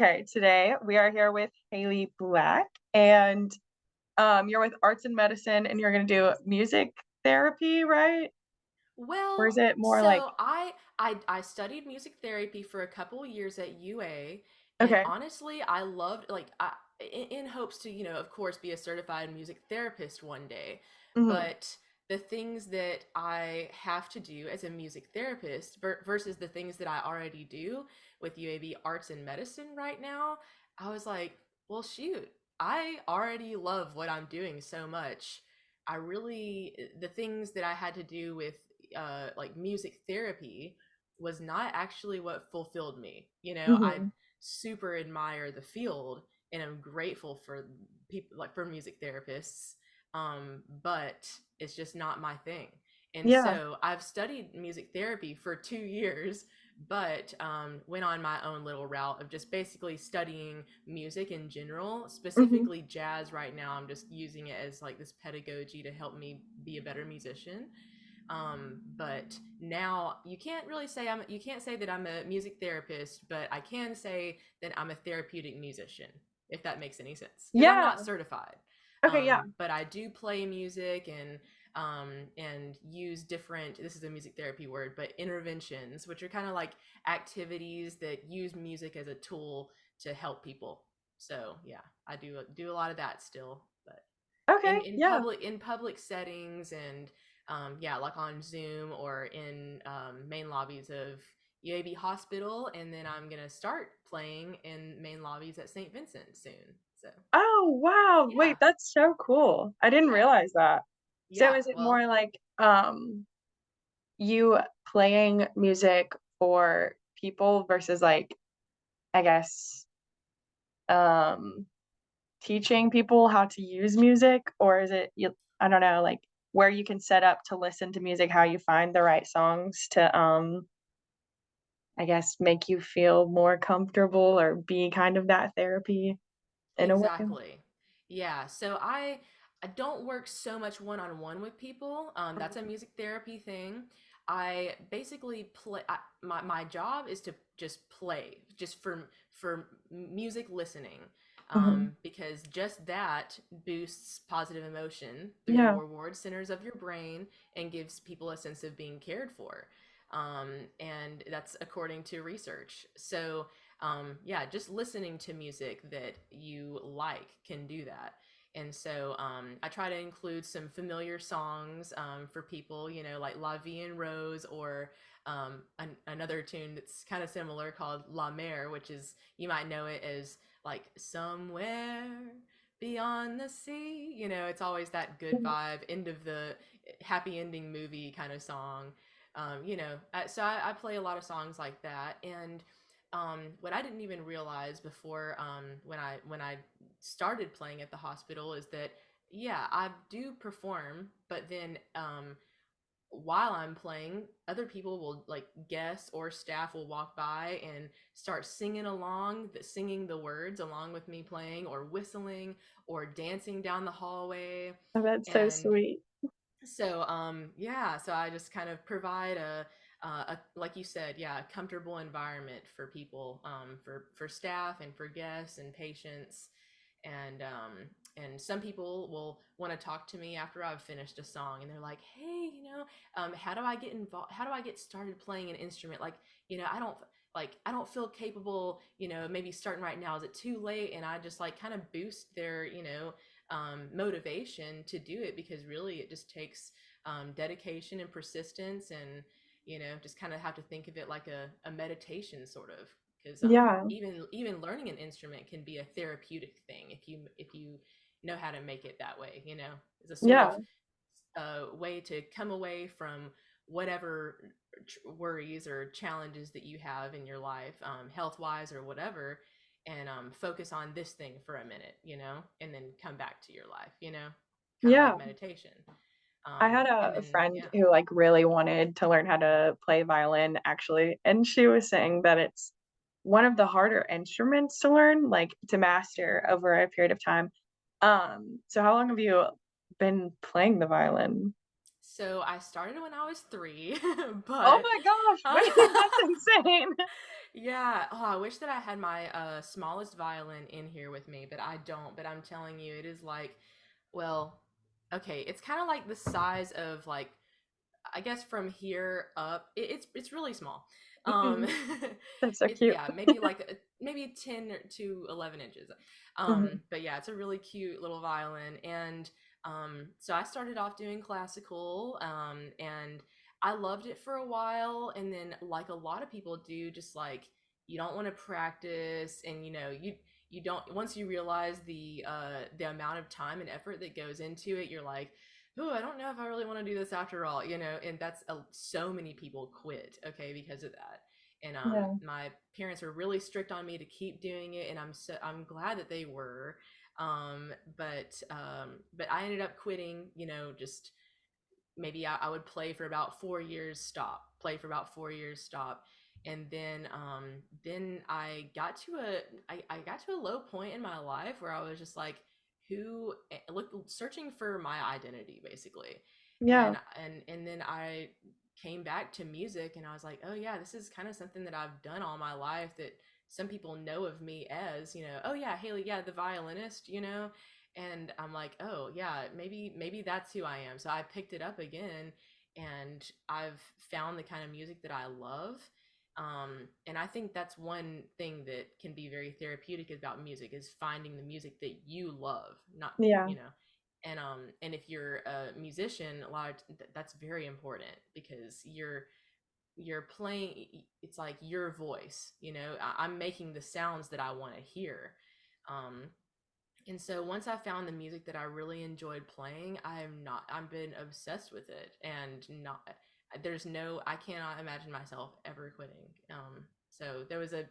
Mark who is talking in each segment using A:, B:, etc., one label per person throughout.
A: Okay, today we are here with Haleigh Black, and you're with arts and medicine, and you're gonna do music therapy, right? Or is
B: Well,
A: it more like
B: so I studied music therapy for a couple years at UA, and
A: okay,
B: honestly, I loved in hopes to, of course, be a certified music therapist one day.
A: mhm,
B: But the things that I have to do as a music therapist versus the things that I already do with UAB Arts and Medicine right now, I was like, well, shoot, I already love what I'm doing so much. The things that I had to do with like music therapy was not actually what fulfilled me. I
A: mhm,
B: super admire the field and I'm grateful for people like for music therapists. But it's just not my thing. And
A: yeah,
B: so I've studied music therapy for 2 years, but went on my own little route of just basically studying music in general,
A: mhm,
B: specifically jazz right now. I'm just using it as like this pedagogy to help me be a better musician. But now you can't say that I'm a music therapist, but I can say that I'm a therapeutic musician, if that makes any sense, because I'm
A: yeah,
B: not certified.
A: okay, yeah,
B: But I do play music and use different, this is a music therapy word, but interventions, which are kind of like activities that use music as a tool to help people. So yeah, I do a lot of that still, but
A: okay, yeah,
B: in public settings and yeah, like on Zoom or in main lobbies of UAB Hospital, and then I'm gonna start playing in main lobbies at St. Vincent soon. So
A: oh wow, wait,
B: yeah,
A: that's so cool. I didn't
B: yeah,
A: realize that. So
B: yeah.
A: is it more
B: Well,
A: like you playing music for people versus like I guess um teaching people how to use music, or is it you I don't know, like, where you can set up to listen to music, how you find the right songs to, I guess, make you feel more comfortable or be kind of that therapy in a way?
B: exactly. Yeah. So I don't work so much one on one with people. That's a music therapy thing. I basically play. My job is to just play, just for music listening,
A: Mhm.
B: because just that boosts positive emotion through the
A: Yeah.
B: reward centers of your brain and gives people a sense of being cared for. And that's according to research. So yeah, just listening to music that you like can do that. And so I try to include some familiar songs for people, like La Vie en Rose, or another tune that's kind of similar called La Mer, which is, you might know it as like Somewhere Beyond the Sea. It's always that good
A: Mhm.
B: vibe, end of the happy ending movie kind of song. So I play a lot of songs like that. And what I didn't even realize before, when I started playing at the hospital, is that yeah, I do perform, but then while I'm playing, other people will, like, guests or staff will walk by and start singing the words along with me playing, or whistling, or dancing down the hallway.
A: Oh, that's so
B: And
A: sweet.
B: so yeah, so I just kind of provide like you said, yeah, a comfortable environment for people, for staff and for guests and patients. And some people will want to talk to me after I've finished a song, and they're like, hey, how do I get involved, how do I get started playing an instrument? Like, I don't feel capable, maybe starting right now. Is it too late? And I just like kind of boost their, motivation to do it, because really it just takes dedication and persistence, and just kind of have to think of it like a meditation, sort of, because
A: Yeah.
B: even learning an instrument can be a therapeutic thing if you know how to make it that way. It's a sort
A: Yeah.
B: of way to come away from whatever worries or challenges that you have in your life, health wise or whatever, and focus on this thing for a minute, and then come back to your life, kind of
A: Yeah.
B: like meditation.
A: I had
B: And
A: a
B: then,
A: friend
B: yeah.
A: who, like, really wanted to learn how to play violin, actually, and she was saying that it's one of the harder instruments to learn, like, to master over a period of time. So how long have you been playing the violin?
B: So I started when I was 3,
A: Oh
B: but
A: my gosh,
B: uh,
A: wait, that's insane.
B: yeah. Oh, I wish that I had my smallest violin in here with me, but I don't. But I'm telling you, it is like, well, okay, it's kind of like the size of like I guess from here up, it's really small. Um,
A: Mhm. That's so
B: it's
A: cute.
B: yeah, maybe like maybe 10 to 11 inches.
A: Mhm.
B: But yeah, it's a really cute little violin, and so I started off doing classical, and I loved it for a while, and then like a lot of people do, just like you don't want to practice, and you don't once you realize the amount of time and effort that goes into it, you're like, oh, I don't know if I really want to do this after all, and that's so many people quit, okay, because of that. And
A: Yeah.
B: my parents were really strict on me to keep doing it, and I'm glad that they were. But I ended up quitting, just maybe I would play for about 4 years, stop, play for about 4 years, stop. And then I got to a low point in my life where I was just like, look, searching for my identity basically.
A: Yeah.
B: And then I came back to music, and I was like, oh yeah, this is kind of something that I've done all my life, that some people know of me as, oh yeah, Haleigh, yeah, the violinist, and I'm like, oh yeah, maybe that's who I am. So I picked it up again, and I've found the kind of music that I love. And I think that's one thing that can be very therapeutic about music, is finding the music that you love, not
A: Yeah.
B: you know. And if you're a musician, a lot of that's very important, because you're playing, it's like your voice, I'm making the sounds that I want to hear. um and so once I found the music that I really enjoyed playing, I've been obsessed with it, and not there's no I cannot imagine myself ever quitting. So there was a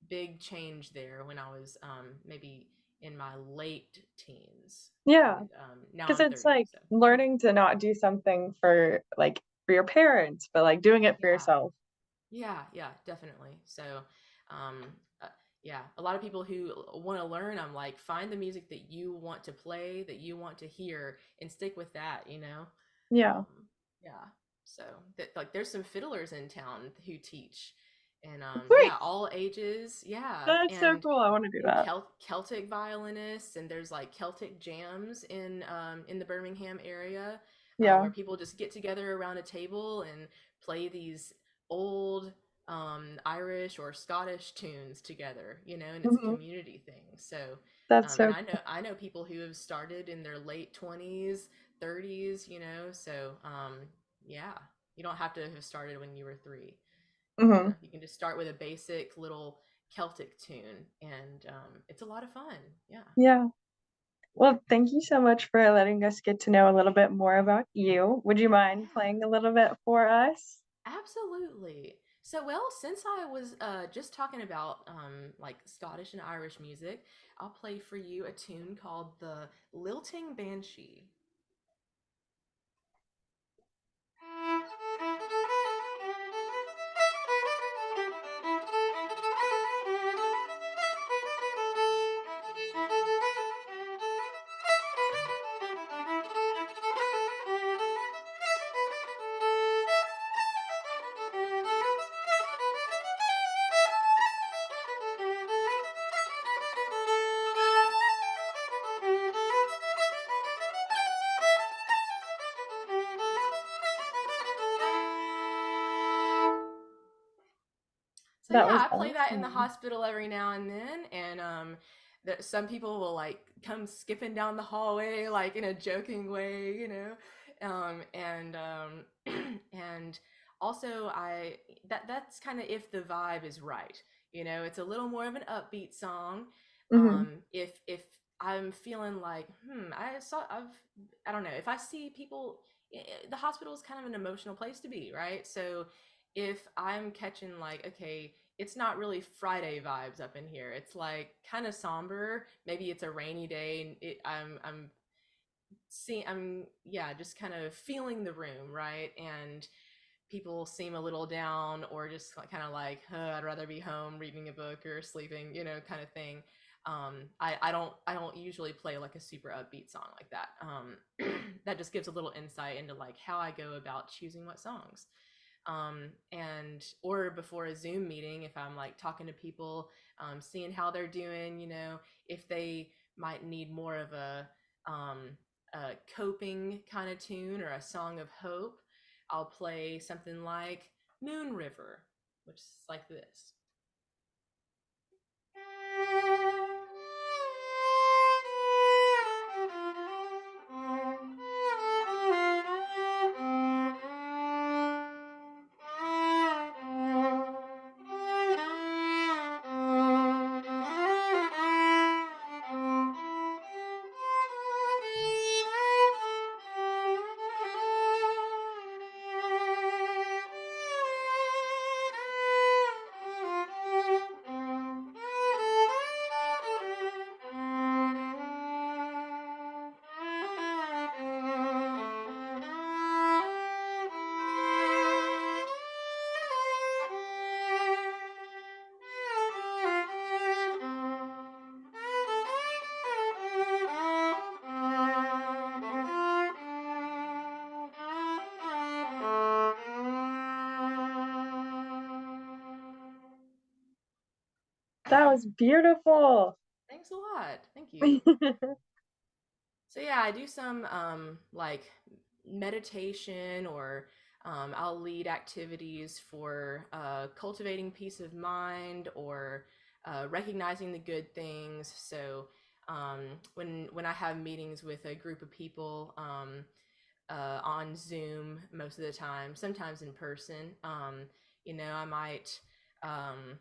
B: big change there when I was maybe in my late teens,
A: Yeah.
B: and now
A: Because
B: I'm
A: it's
B: 30.
A: like
B: So yeah.
A: learning to not do something for like for your parents, but like doing it for
B: Yeah.
A: yourself.
B: Yeah, yeah, definitely. So, um, uh, yeah, a lot of people who want to learn, I'm like, find the music that you want to play, that you want to hear, and stick with that.
A: Yeah.
B: Um, yeah. So that, like, there's some fiddlers in town who teach, and
A: Wait,
B: yeah, all ages, yeah,
A: that's so
B: and
A: cool. I want to do that.
B: Celtic violinists, and there's like Celtic jams in the Birmingham area,
A: Yeah.
B: where people just get together around a table and play these old Irish or Scottish tunes together, and it's a
A: Hmm.
B: community thing. So,
A: That's
B: and
A: so
B: I know people who have started in their late 20s, 30s, so yeah, you don't have to have started when you were 3.
A: cool.
B: You can just start with a basic little Celtic tune, and it's a lot of fun. Yeah.
A: Yeah. Well, thank you so much for letting us get to know a little bit more about you. Would you mind
B: Yeah.
A: playing a little bit for us?
B: Absolutely. So, well, since I was just talking about like Scottish and Irish music, I'll play for you a tune called the Lilting Banshee. So
A: That
B: yeah,
A: was
B: I play that in the
A: awesome.
B: hospital every now and then, and some people will like come skipping down the hallway like in a joking way, and also that's kind of if the vibe is right. It's a little more of an upbeat song.
A: Hmm.
B: If I'm feeling like, I don't know, if I see people, the hospital is kind of an emotional place to be, right? So if I'm catching like, okay, it's not really Friday vibes up in here. It's like kind of somber. Maybe it's a rainy day, and I'm yeah, just kind of feeling the room, right? And people seem a little down, or just kind of like, I'd rather be home reading a book or sleeping, kind of thing. I don't usually play like a super upbeat song like that. That just gives a little insight into like how I go about choosing what songs. And or before a Zoom meeting, if I'm like talking to people, seeing how they're doing, you know, if they might need more of a coping kind of tune or a song of hope, I'll play something like Moon River, which is like this.
A: That was beautiful.
B: Thanks a lot. Thank you. So yeah, I do some like meditation or I'll lead activities for cultivating peace of mind or recognizing the good things. So when I have meetings with a group of people on Zoom most of the time, sometimes in person, you know, um,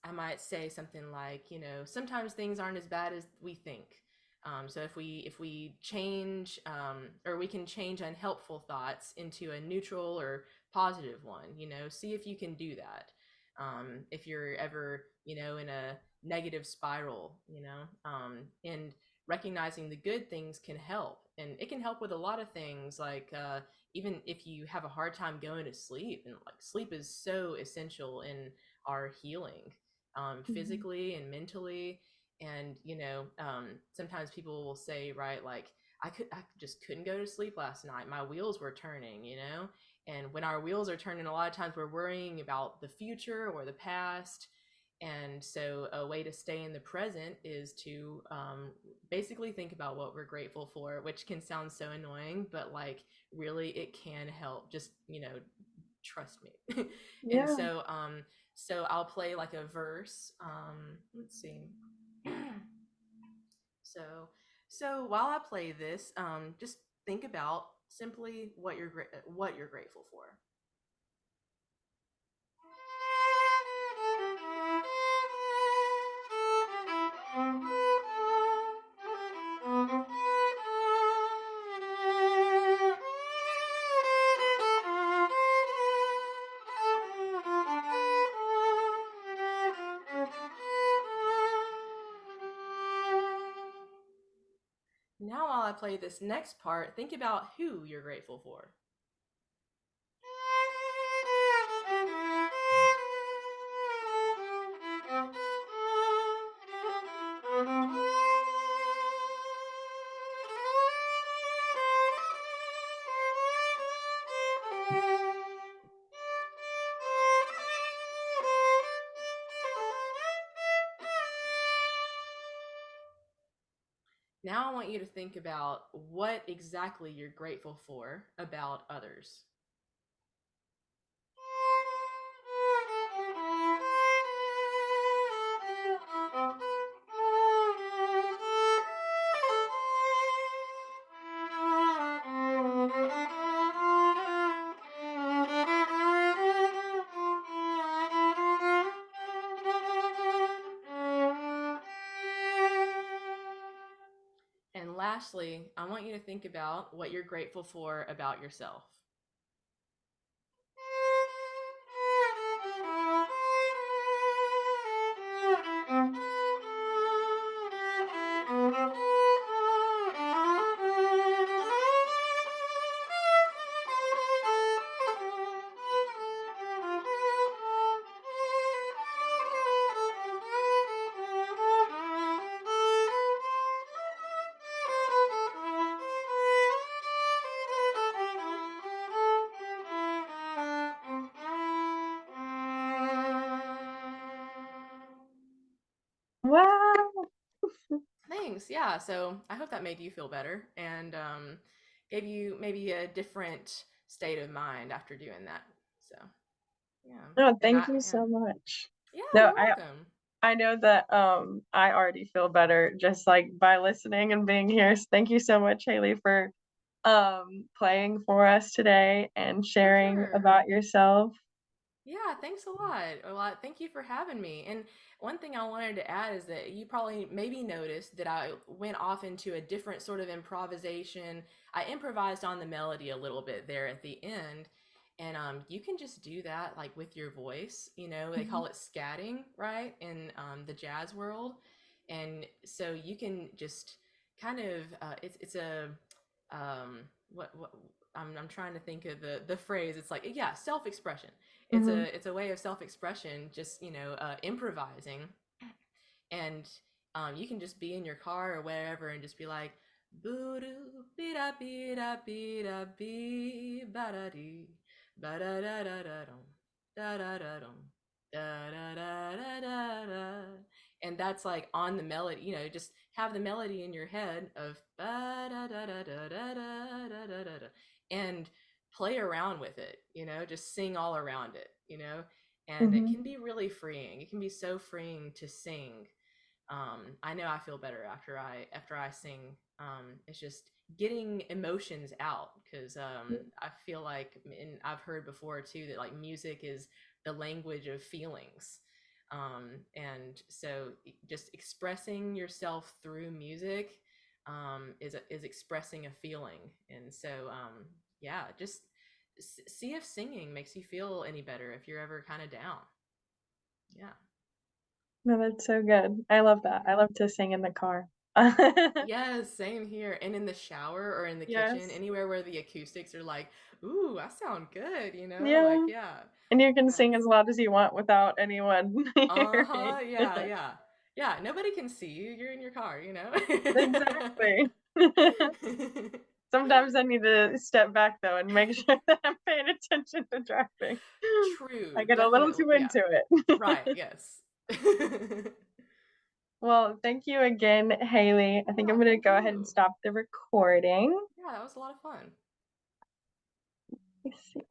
B: I might say something like, you know, sometimes things aren't as bad as we think. So if we change or we can change unhelpful thoughts into a neutral or positive one, you know, see if you can do that. If you're ever, you know, in a negative spiral, you know, and recognizing the good things can help, and it can help with a lot of things, like even if you have a hard time going to sleep, and like sleep is so essential in our healing,
A: Mhm.
B: physically and mentally. And you know, sometimes people will say, right, like I just couldn't go to sleep last night, my wheels were turning, you know. And when our wheels are turning, a lot of times we're worrying about the future or the past. And so a way to stay in the present is to basically think about what we're grateful for, which can sound so annoying, but like really it can help. Just, you know, trust me. And
A: Yeah.
B: so I'll play like a verse. Let's see. So so while I play this, just think about simply what you're grateful for. Now, while I play this next part, think about who you're grateful for. Now, I want you to think about what exactly you're grateful for about others. And lastly, I want you to think about what you're grateful for about yourself. thanks. Yeah, so I hope that made you feel better and gave you maybe a different state of mind after doing that. So, yeah.
A: No,
B: And
A: thank
B: I
A: you
B: yeah.
A: so much.
B: Yeah,
A: No,
B: you're welcome.
A: I know that I already feel better just like by listening and being here. So thank you so much, Haley, for playing for us today and
B: For
A: sharing
B: sure.
A: about yourself.
B: Yeah, thanks a lot. A lot. Thank you for having me. And one thing I wanted to add is that you probably maybe noticed that I went off into a different sort of improvisation. I improvised on the melody a little bit there at the end. And you can just do that like with your voice. You know, they
A: Mhm.
B: call it scatting, right, in the jazz world. And so you can just kind of it's a what I'm trying to think of the phrase. It's like yeah, self expression.
A: Mhm.
B: It's a way of self expression. Just improvising, and you can just be in your car or wherever and just be like boo doo be da be da be da be ba da dee ba da da da da dum da da da dum da da da da da da, and that's like on the melody. Just have the melody in your head of ba da da da da da da da da da, and play around with it. Just sing all around it. And it
A: Mhm.
B: can be really freeing. It can be so freeing to sing. I know I feel better after I sing. It's just getting emotions out because I feel like, and I've heard before too, that like music is the language of feelings. And so just expressing yourself through music is expressing a feeling. And so yeah, just see if singing makes you feel any better if you're ever kind of down. Yeah.
A: No, that's so good. I love that. I
B: Yeah.
A: love to sing in the car.
B: Yes, same here. And in the shower or in the kitchen,
A: Yes.
B: anywhere where the acoustics are like, ooh, I sound good. Like,
A: Yeah.
B: yeah.
A: And you can
B: Yeah.
A: sing as loud as you want without anyone hearing.
B: Uh-huh. Yeah, yeah. Yeah, nobody can see you. You're in your car.
A: Exactly. Sometimes I need to step back though and make sure that I'm paying attention to driving. I
B: True,
A: get a little
B: definitely.
A: too
B: Yeah.
A: into it.
B: Right, yes.
A: Well, thank you again, Haley. I think I'm
B: Yeah,
A: gonna
B: thank
A: go ahead and
B: you.
A: stop the recording.
B: Yeah, that was a lot of fun.
A: Let's see.